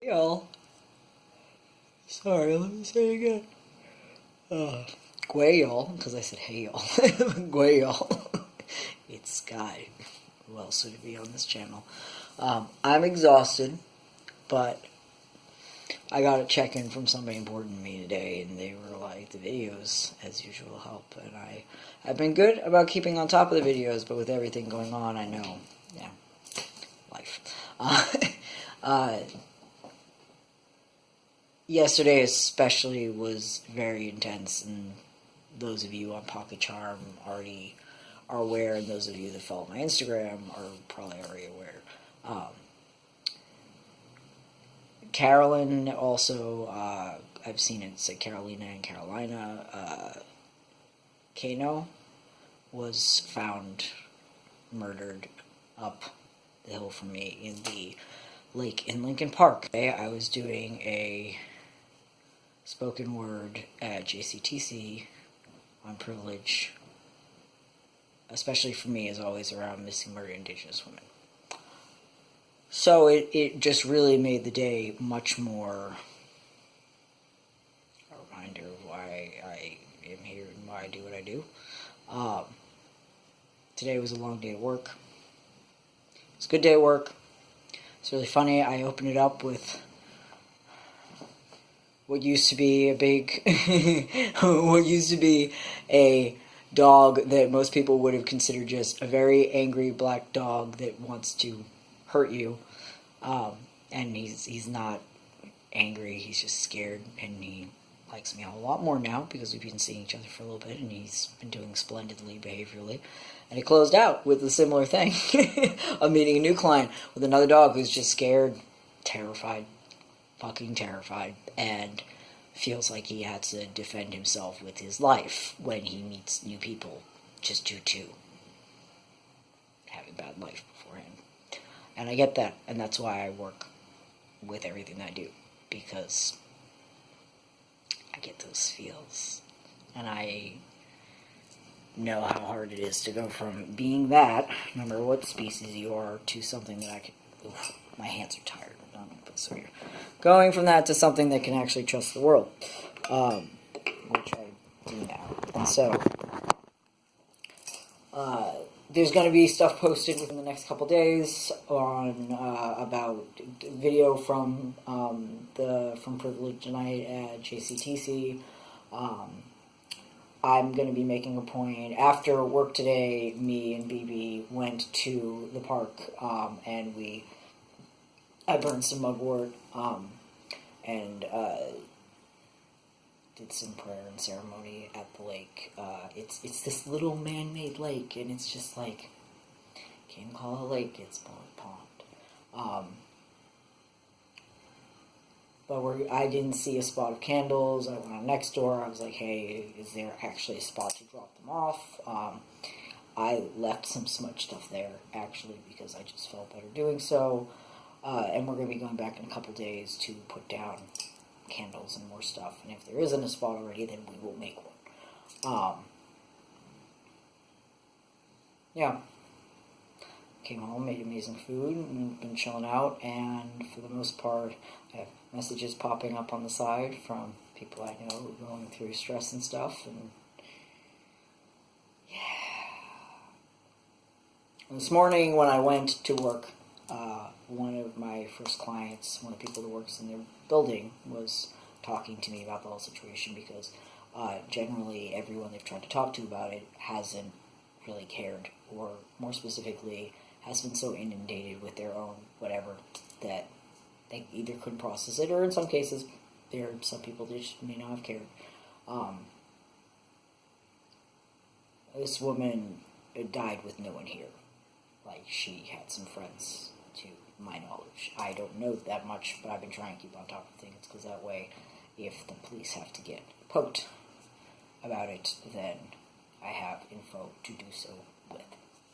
Y'all. Sorry, let me say it again. Gway y'all, because I said hey y'all. Gway y'all. It's Sky. Who else would it be on this channel? I'm exhausted, but I got a check-in from somebody important to me today, and they were like, the videos, as usual, help. And I've been good about keeping on top of the videos, but with everything going on, I know, yeah, life. Yesterday especially was very intense, and those of you on Pocket Charm already are aware, and those of you that follow my Instagram are probably already aware. Carolyn also, I've seen it say Carolina and Carolina. Cano was found murdered up the hill from me in the lake in Lincoln Park. I was doing a spoken word at JCTC on privilege, especially for me, as always, around missing murdered Indigenous women. So it just really made the day much more a reminder of why I am here and why I do what I do. Today was a long day at work. It was a good day at work. It's really funny. I opened it up with what used to be a dog that most people would have considered just a very angry black dog that wants to hurt you. And he's not angry, he's just scared, and he likes me a whole lot more now because we've been seeing each other for a little bit, and he's been doing splendidly behaviorally. And he closed out with a similar thing of meeting a new client with another dog who's just scared, terrified, fucking terrified, and feels like he had to defend himself with his life when he meets new people just due to having bad life beforehand. And I get that, and that's why I work with everything that I do, because I get those feels, and I know how hard it is to go from being that, no matter what species you are, to something that I can, my hands are tired, I'm going to put this over here, going from that to something that can actually trust the world, which I do now. And so, there's going to be stuff posted within the next couple days on about video from Privilege tonight at JCTC. I'm going to be making a point after work today. Me and BB went to the park and I burned some mugwort and did some prayer and ceremony at the lake. It's this little man-made lake, and it's just like, can't call it a lake, it's more a pond. But I didn't see a spot of candles. I went on next door. I was like, hey, is there actually a spot to drop them off? I left some smudge stuff there, actually, because I just felt better doing so. And we're going to be going back in a couple days to put down candles and more stuff, and if there isn't a spot already, then we will make one. Yeah, came home, made amazing food, and been chilling out, and for the most part, I have messages popping up on the side from people I know who are going through stress and stuff, and yeah. And this morning when I went to work, one of my first clients, one of the people that works in their building, was talking to me about the whole situation because generally everyone they've tried to talk to about it hasn't really cared, or more specifically has been so inundated with their own whatever that they either couldn't process it, or in some cases there are some people that just may not have cared. This woman died with no one here. Like, she had some friends, to my knowledge. I don't know that much, but I've been trying to keep on top of things, because that way, if the police have to get poked about it, then I have info to do so with.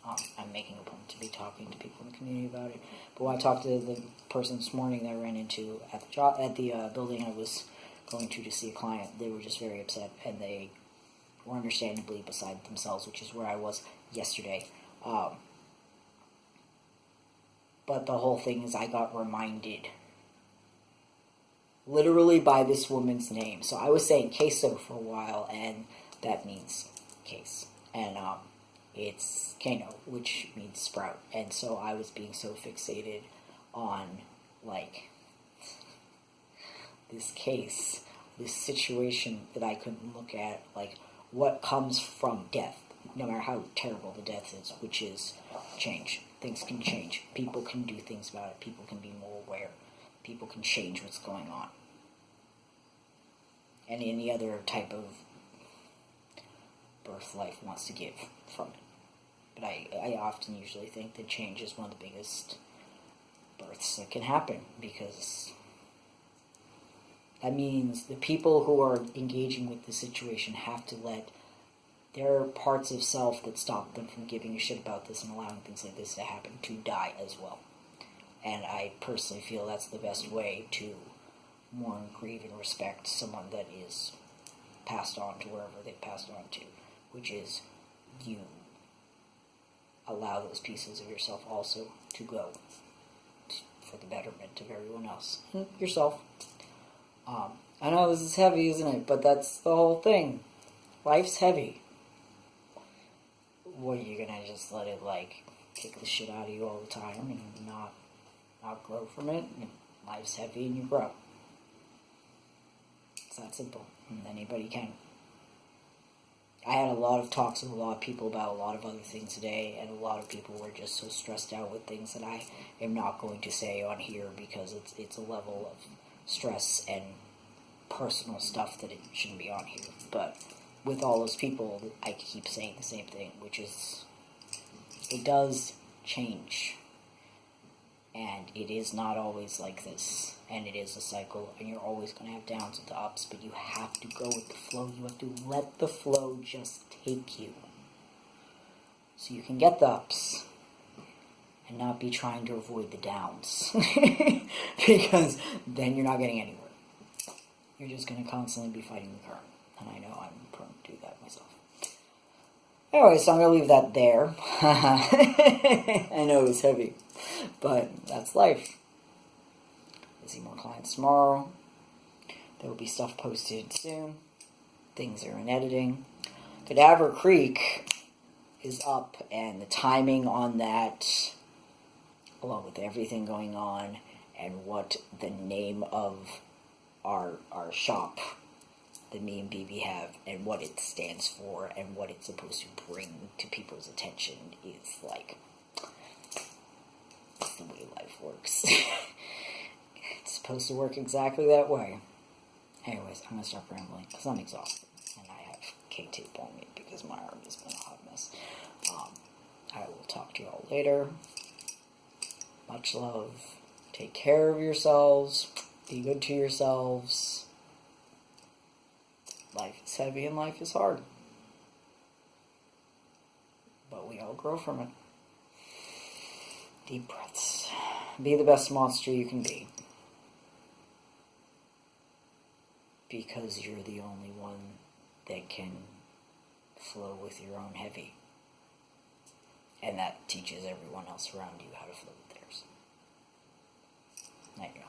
I'm making a point to be talking to people in the community about it. But when I talked to the person this morning that I ran into at the building I was going to see a client, they were just very upset, and they were understandably beside themselves, which is where I was yesterday. But the whole thing is I got reminded literally by this woman's name. So I was saying queso for a while, and that means case. And it's Cano, which means sprout. And so I was being so fixated on, like, this case, this situation, that I couldn't look at, like, what comes from death, no matter how terrible the death is, which is change. Things can change. People can do things about it. People can be more aware. People can change what's going on. And any other type of birth life wants to give from it. But I often usually think that change is one of the biggest births that can happen, because that means the people who are engaging with the situation have to let their parts of self that stop them from giving a shit about this and allowing things like this to happen to die as well. And I personally feel that's the best way to mourn, grieve, and respect someone that is passed on to wherever they've passed on to, which is you allow those pieces of yourself also to go for the betterment of everyone else and yourself. I know this is heavy, isn't it? But that's the whole thing. Life's heavy. What, are you gonna just let it, like, kick the shit out of you all the time and not grow from it? And life's heavy and you grow. It's that simple. And anybody can. I had a lot of talks with a lot of people about a lot of other things today, and a lot of people were just so stressed out with things that I am not going to say on here, because it's a level of stress and personal stuff that it shouldn't be on here. But with all those people, I keep saying the same thing, which is, it does change. And it is not always like this. And it is a cycle, and you're always going to have downs and ups, but you have to go with the flow. You have to let the flow just take you. So you can get the ups and not be trying to avoid the downs. Because then you're not getting anywhere. You're just going to constantly be fighting the current. And I know I'm prone to do that myself. Anyway, so I'm going to leave that there. I know it was heavy, but that's life. I'll see more clients tomorrow. There will be stuff posted soon. Things are in editing. Cadaver Creek is up, and the timing on that, along with everything going on, and what the name of our shop that me and BB have, and what it stands for, and what it's supposed to bring to people's attention is, like, that's the way life works. It's supposed to work exactly that way. Anyways, I'm going to stop rambling, because I'm exhausted, and I have K-tape on me, because my arm has been a hot mess. I will talk to you all later. Much love. Take care of yourselves. Be good to yourselves. Life is heavy and life is hard. But we all grow from it. Deep breaths. Be the best monster you can be. Because you're the only one that can flow with your own heavy. And that teaches everyone else around you how to flow with theirs. There you go.